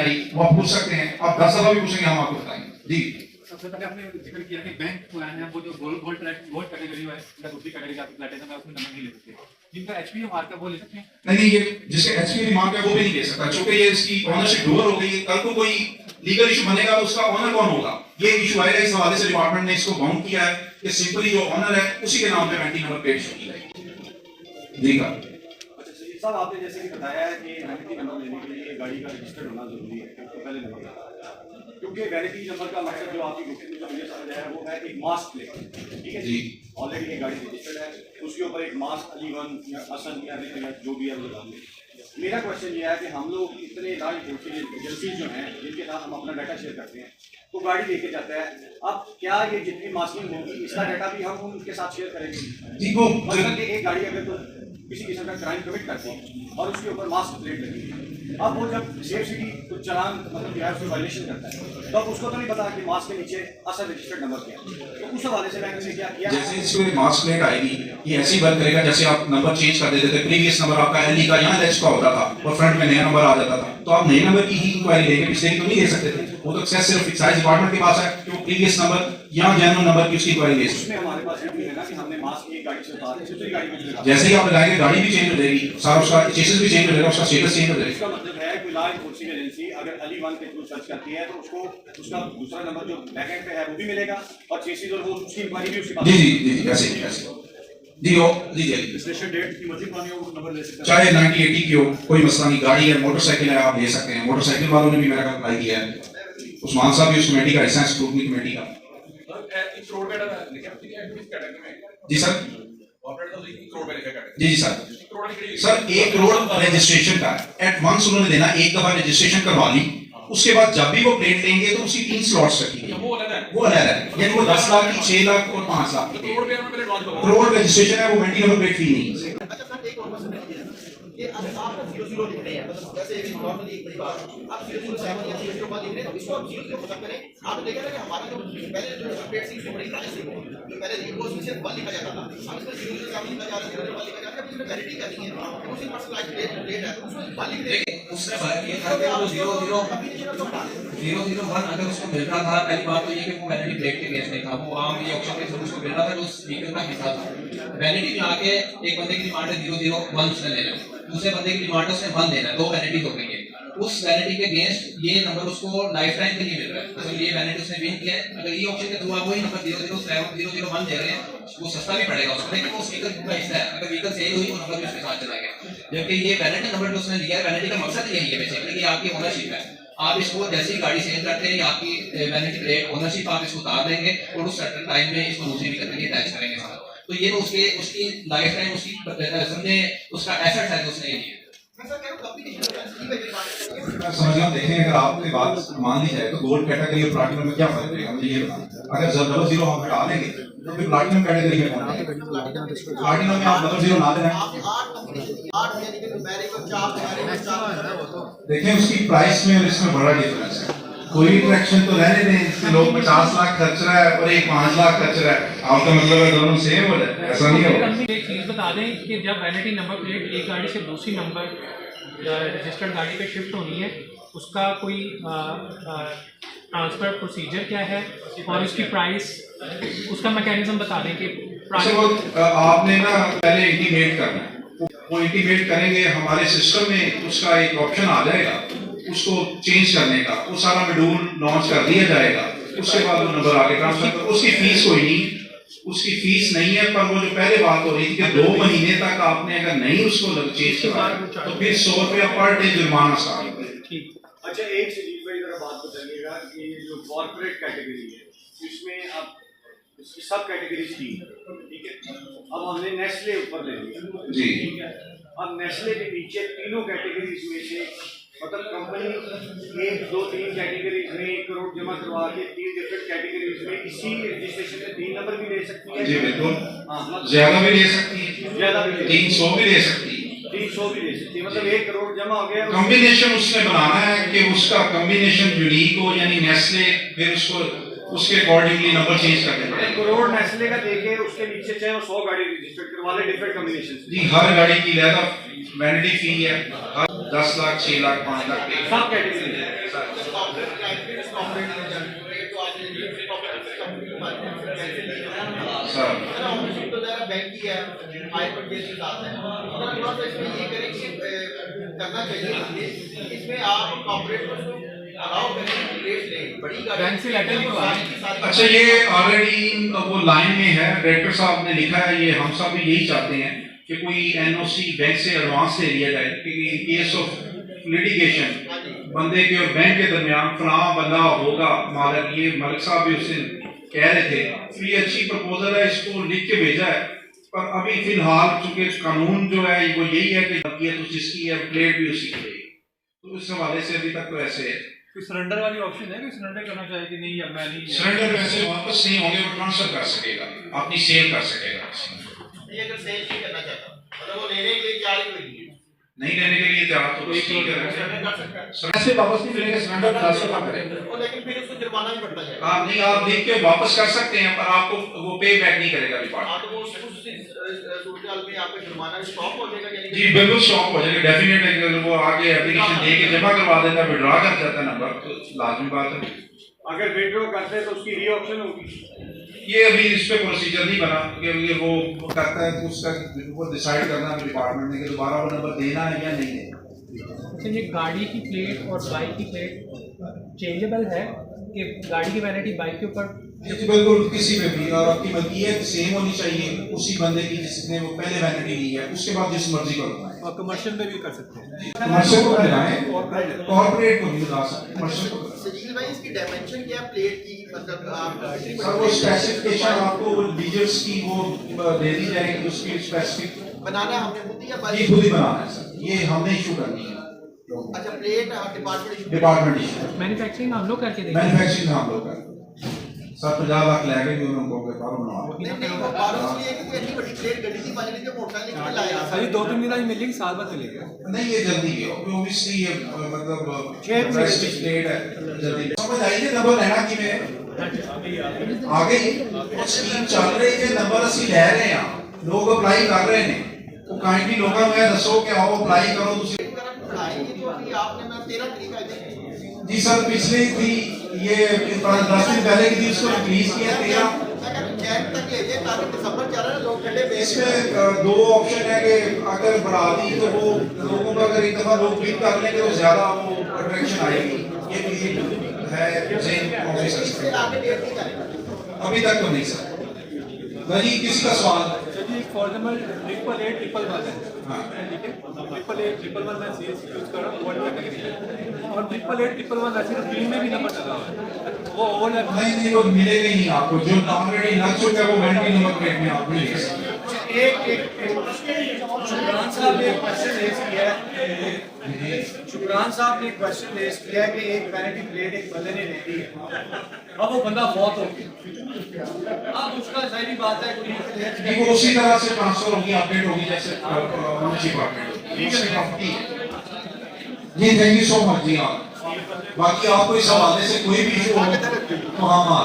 आई वो आप पूछ सकते हैं, आप 10 दफा भी पूछेंगे हम आपको बताएंगे जी। सबसे पहले आपने जिक्र किया कि बैंक पुराने हैं वो जो गोल्ड कैटेगरी है या दूसरी कैटेगरी आपकी प्लैटिनम है उसमें नंबर नहीं ले सकते, जिनका एचपी मार्क है वो ले सकते हैं? नहीं, ये जिसके एचपी मार्क है वो भी नहीं ले सकता, क्योंकि ये इसकी ऑनरशिप डूअर हो गई। कल को कोई लीगल इशू बनेगा तो उसका ऑनर कौन होगा, ये इशू आएगा। इस हवाले से डिपार्टमेंट ने इसको बाउंड किया है कि सिंपली जो ऑनर है उसी के नाम पे वैनिटी नंबर प्लेट शो की जाएगी जी का। साहब आपने जैसे कि बताया है कि वैनिटी नंबर लेने के लिए गाड़ी का रजिस्टर्ड होना जरूरी है, तो पहले नंबर क्योंकि वैनिटी नंबर का मकसद जो आपकी गुफ्तगू में जो मुझे समझ आया वो है एक मास्क प्लेट, ठीक है जी। ऑलरेडी ये गाड़ी रजिस्टर्ड है, उसके ऊपर एक मास्क अलीवन या असन या जो भी है वो लगा लें। मेरा क्वेश्चन ये है कि हम लोग इतने लार्ज एजेंसीज जो हैं जिनके साथ हम अपना डाटा शेयर करते हैं, तो गाड़ी लेके जाता है, अब क्या ये जितनी मास्किंग होगी इसका डाटा भी हम उनके साथ शेयर करेंगे जी? वो मतलब कि एक गाड़ी अगर तो किसी किस्म का क्राइम कमिट करते हैं और उसके ऊपर मास्क प्लेट लगी है, अब वो जब सेफ सिटी कुछ चलान मतलब या उसमें वायलेशन करता है तो अब उसको तो नहीं पता कि मास्क के नीचे असल रजिस्टर्ड नंबर क्या है, तो उस हवाले से बैंक ने क्या किया? जैसे इसमें मास्क प्लेट आएगी ये ऐसी वर्क करेगा जैसे आप नंबर चेंज कर देते थे, प्रीवियस नंबर आपका एलई का यहाँ एच का होता था और फ्रंट में नया नंबर आ जाता था, तो आप नए नंबर की ही इंक्वायरी लेंगे, पिछले की तो नहीं ले सकते थे। वो तो एक्सेस सिर्फ एक्साइज डिपार्टमेंट के पास है कि वो प्रीवियस नंबर या जेन्युइन नंबर की उसकी इंक्वायरी ले सकते हैं। हमारे पास ये भी है ना कि हमने मास्क एक गाड़ी से उतार के दूसरी गाड़ी में लगा, जैसे ही आप लगाएंगे गाड़ी भी चेंज हो जाएगी, सारा उसका चेसिस भी चेंज हो जाएगा, उसका स्टेटस चेंज हो जाएगा। इसका मतलब है कोई लार्ज फोर्सिंग एजेंसी अगर अली वन के थ्रू सर्च करती है तो उसको उसका दूसरा नंबर जो बैकएंड पे है वो भी मिलेगा और चेसिस और वो उसकी इंक्वायरी भी उसके पास। जी जी जी ऐसे जी हो जी जी रजिस्ट्रेशन डेट की मर्जी पानी हो वो नंबर ले सकते हैं, चाहे 9080 की हो, कोई मसला नहीं। गाड़ी है, मोटरसाइकिल है, आप ले सकते हैं। मोटरसाइकिल वालों ने भी मेरा अप्लाई किया है, उस्मान साहब भी उस कमेटी का हिस्सा है, स्क्रूटनी कमेटी का जी सर। जी जी सर 1 करोड़ रजिस्ट्रेशन का है, एट वंस उन्होंने देना, एक दफा रजिस्ट्रेशन करवा ली, उसके बाद जब भी वो प्लेट लेंगे तो उसकी 3 स्लॉट्स रखी गई, वो अलग है, यानी वो 10 लाख की, 6 लाख और 5 लाख की करोड़ रजिस्ट्रेशन है, वो वैनिटी नंबर प्लेट फी नहीं है। अच्छा सर एक और क्वेश्चन है कि अब आप 00 लिख रहे हैं, मतलब जैसे एक नॉर्मली एक बड़ी बात आप 007 या 001 लिख रहे हैं तो इसको आप 0 हो सकते हैं। आपने देखा ना कि हमारा जो पहले जो प्लेट थी बड़ी साइज थी, जो पहले वो सिर्फ 1 लिखा जाता था, अब इसमें 007 लिखा जा रहा है, 001 लिखा जा रहा है, इसमें वैलिडिटी करनी है, उसी पर्सनलाइज्ड डेट है उसमें 1 लिख देंगे। उसने बात ये था कि वो 001 अगर उसको मिल रहा था, पहली बात तो ये कि वो वैलिडिटी ब्रेक के केस नहीं था, वो आम ये ऑप्शन के थ्रू उसको मिल रहा था, जो उस व्हीकल का हिस्सा था। वैलिडिटी में आके एक बंदे की डिमांड है 001 उसने लेना, दूसरे बंदे की डिमांड है उसने 1 देना, 2 वैलिडिटी हो गई है। उस वैलिडिटी के अगेंस्ट ये नंबर उसको लाइफ टाइम के लिए मिल रहा है, तो ये वैलिडिटी उसने विन किया है। अगर ये ऑप्शन के थ्रू आप वही नंबर 001 दे रहे हैं, वो सस्ता भी पड़ेगा उसको, लेकिन वो उस व्हीकल का हिस्सा है, अगर व्हीकल सेल हुई वो नंबर भी उसके साथ चला गया। जबकि ये वैलिडिटी नंबर जो उसने लिया है, वैलिडिटी का मकसद यही है बेसिकली कि आपकी ओनरशिप है, आप इसको जैसे ही गाड़ी सेल करते हैं आपकी वैलिडिटी प्लेट ओनरशिप आप इसको उतार देंगे और उस सर्टेन टाइम में इसको दूसरी व्हीकल के लिए अटैच करेंगे साथ, तो ये तो उसकी लाइफ टाइम उसकी समझे उसका एसेट है जो उसने ये लिया। समझना देखें, अगर आपकी बात मान ली जाए तो गोल्ड कैटेगरी और प्लैटिनम में क्या फर्क रहेगा, मुझे ये बताएं। अगर 00 हम हटा लेंगे तो फिर प्लैटिनम कैटेगरी में कौन है? प्लैटिनम में आप 00 ना देना, देखें उसकी प्राइस में और इसमें बड़ा डिफरेंस है। कोई इंटरेक्शन तो रहने दें, इससे लोग 50 लाख खर्च रहा है और एक 5 लाख खर्च रहा है, आपका मतलब है दोनों सेम हो जाए, ऐसा नहीं होगा। एक चीज़ बता दें कि जब वैनिटी नंबर प्लेट एक गाड़ी से दूसरी नंबर रजिस्टर्ड गाड़ी पे शिफ्ट होनी है, उसका कोई ट्रांसफ़र प्रोसीजर क्या है और उसकी प्राइस, उसका मैकेनिज्म बता दें कि आपने ना पहले इंटीमेट करना है, वो इंटीमेट करेंगे, हमारे सिस्टम में उसका एक ऑप्शन आ जाएगा उसको चेंज करने का, वो सारा मॉड्यूल लॉन्च कर दिया जाएगा, उसके बाद वो नंबर आगे ट्रांसफर कर, उसकी फीस कोई नहीं, उसकी फीस नहीं है, पर वो जो पहले बात हो रही थी कि 2 महीने तक आपने अगर नहीं उसको चेंज करवाया तो फिर 100 रुपया पर डे जुर्माना स्टार्ट होगा। अच्छा एक चीज भाई जरा बात बताइएगा कि जो कॉर्पोरेट कैटेगरी है इसमें अब इसकी सब कैटेगरीज थी, ठीक है, अब हमने नेस्ले ऊपर ले लिया जी, ठीक है, अब नेस्ले के नीचे तीनों कैटेगरीज में से मतलब कंपनी 1 2 3 कैटेगरीज में 1 करोड़ जमा करवा के 3 डिफरेंट कैटेगरीज में इसी रजिस्ट्रेशन में 3 नंबर भी ले सकती है जी बिल्कुल, हाँ, ज्यादा भी ले सकती है, ज्यादा भी 300 भी ले सकती है, 300 भी ले सकती है, मतलब 1 करोड़ जमा हो गया। कॉम्बिनेशन उसने बनाना है कि उसका कॉम्बिनेशन यूनिक हो, यानी नेस्ले, फिर उसको उसके अकॉर्डिंगली नंबर चेंज करने पड़ेंगे। करोड़ नेस्ले का देके उसके नीचे चाहे वो 100 गाड़ी रजिस्टर्ड करवा ले डिफरेंट कॉम्बिनेशन जी, हर गाड़ी की लहदा वैनिटी फी है, हर 10 लाख 6 लाख 5 लाख पे सब कैटेगरी है कॉर्पोरेट क्लाइंट भी कॉर्पोरेट में जाते हैं तो आपने कॉर्पोरेट कंपनी के माध्यम से कैसे लिया सर मेरा ऑफिस तो जरा बैंक ही है हाई परचेज के साथ है अगर थोड़ा सा इसमें ये करें कि करना चाहिए ये इसमें आप कॉर्पोरेट को अलाउ करें रेट ले बड़ी गाड़ी बैंक से लेटर लिखवा अच्छा, ये ऑलरेडी वो लाइन में है, डायरेक्टर साहब ने लिखा है, ये हम सब भी यही चाहते हैं कि कोई एनओसी बैंक से एडवांस ले लिया जाए, क्योंकि केस ऑफ लिटिगेशन बंदे के और बैंक के दरमियान फलां बंदा होगा मालिक, ये मलिक साहब भी उस दिन कह रहे थे, तो ये अच्छी प्रपोजल है, इसको लिख के भेजा है, पर अभी फिलहाल चूंकि कानून जो है वो यही है कि तो जिसकी है प्लेट भी उसी की रहेगी, तो उस हवाले से अभी तक तो ऐसे है। कोई सरेंडर वाली ऑप्शन है कि सरेंडर करना चाहिए कि नहीं, अब मैं नहीं सरेंडर पैसे वापस नहीं होंगे, वो ट्रांसफर कर सकेगा, अपनी सेल कर सकेगा, नहीं अगर सेल नहीं करना चाहता मतलब वो लेने के लिए तैयार ही कोई नहीं है नहीं लेने के लिए तैयार तो ठीक है, सरेंडर कर सकता है पैसे वापस नहीं मिलेंगे, सरेंडर ट्रांसफर ना करें। और लेकिन फिर उसको जुर्माना भी पड़ता जाएगा आप नहीं, आप लिख के वापस कर सकते हैं, पर आपको वो पे बैक नहीं करेगा डिपार्टमेंट। हाँ तो वो उस सूरत में आपका जुर्माना स्टॉप हो जाएगा यानी जी बिल्कुल स्टॉप हो जाएगा, डेफिनेट है कि अगर वो आगे एप्लीकेशन दे के जमा करवा देता है, विड्रॉ कर जाता है नंबर, तो लाजमी बात है। अगर विड्रॉ करते हैं तो उसकी री ऑप्शन होगी ये अभी इस पे प्रोसीजर नहीं बना, क्योंकि वो करता है तो उसका वो डिसाइड करना है डिपार्टमेंट ने कि दोबारा वो नंबर देना है या नहीं देना। अच्छा, ये गाड़ी की प्लेट और बाइक की प्लेट चेंजेबल है कि गाड़ी की वैलिडिटी बाइक के ऊपर जी बिल्कुल, किसी में भी, और आपकी मलकियत सेम होनी चाहिए उसी बंदे की जिसने वो पहले वैलिडिटी ली है, उसके बाद जिस मर्जी को लगाएं। और कमर्शियल में भी कर सकते हैं। कमर्शियल को लगाएं, कॉर्पोरेट को भी लगा सकते हैं, कमर्शियल को लगाएं। सजील भाई इसकी डायमेंशन क्या है प्लेट की मतलब आप सर वो स्पेसिफिकेशन आपको डीजल्स की वो दे दी जाएगी, उसकी स्पेसिफिक बनाना हमने खुद ही या ये बाइक खुद ही बनाना है सर, ये हमने इशू करनी है, अच्छा plate department department issue, manufacturing हम लोग करके देंगे। मैन्युफैक्चरिंग हम लोग कर सर 50 लाख लगे भी उनको के फार्म बनवा नहीं नहीं वो बारों इसलिए कि इतनी बड़ी प्लेट गड्डी थी मान लीजिए मोटरसाइकिल में लाया अभी 2-3 दिन आज मिलेगी, साल बाद मिलेगी। नहीं, ये जल्दी है ऑब्वियसली, ये मतलब प्रेस्टीज प्लेट है, जल्दी समझ आइए। नंबर लेना कि मैं आगे स्कीम चल रही है, नंबर असि ले रहे हैं, लोग अप्लाई कर रहे हैं, तो काइंडली लोगों में दसो कि आओ अप्लाई करो तुसी। बढ़ाएंगे तो अभी आपने मैं 13 तरीका है जी सर, पिछली थी ये 10 दिन पहले की थी, उसको रिलीज किया 13। कैब तक ले जाए ताकि दिसंबर चल रहा है लोग ठंडे बेच इसमें दो ऑप्शन है कि अगर बढ़ा दी तो वो लोगों को अगर एक दफा लोग क्लिक कर लेंगे तो ज्यादा वो अट्रैक्शन आएगी, ये भी है इससे ऑफिसर्स आगे डेट नहीं करेगा अभी तक तो नहीं सर। नहीं, किसी का सवाल चलिए फॉर एग्जांपल 88811 है, हाँ। ठीक है, 88811 मैं सीएस यूज कर रहा हूँ वर्ड कैटेगरी में, और 88811 ऐसे तो टीम में भी नंबर चला हुआ है, वो ओवरलैप नहीं वो मिलेगा ही नहीं आपको, जो ऑलरेडी लग चुका है वो वैलिडिटी नंबर प्लेट में आप नहीं ले सकते। शुक्रान साहब ने एक क्वेश्चन रेज किया है शुक्रान साहब ने एक क्वेश्चन रेज किया है कि एक वैनिटी प्लेट एक बंदे ने ले ली है, अब वो बंदा फौत हो गया, अब उसका जाहिर बात है कि वो उसी तरह से ट्रांसफर होगी, अपडेट होगी जैसे डिपार्टमेंट होगी। जी थैंक यू सो मच जी। आप बाकी आपको इस हवाले से कोई भी इशू हो तो हम आ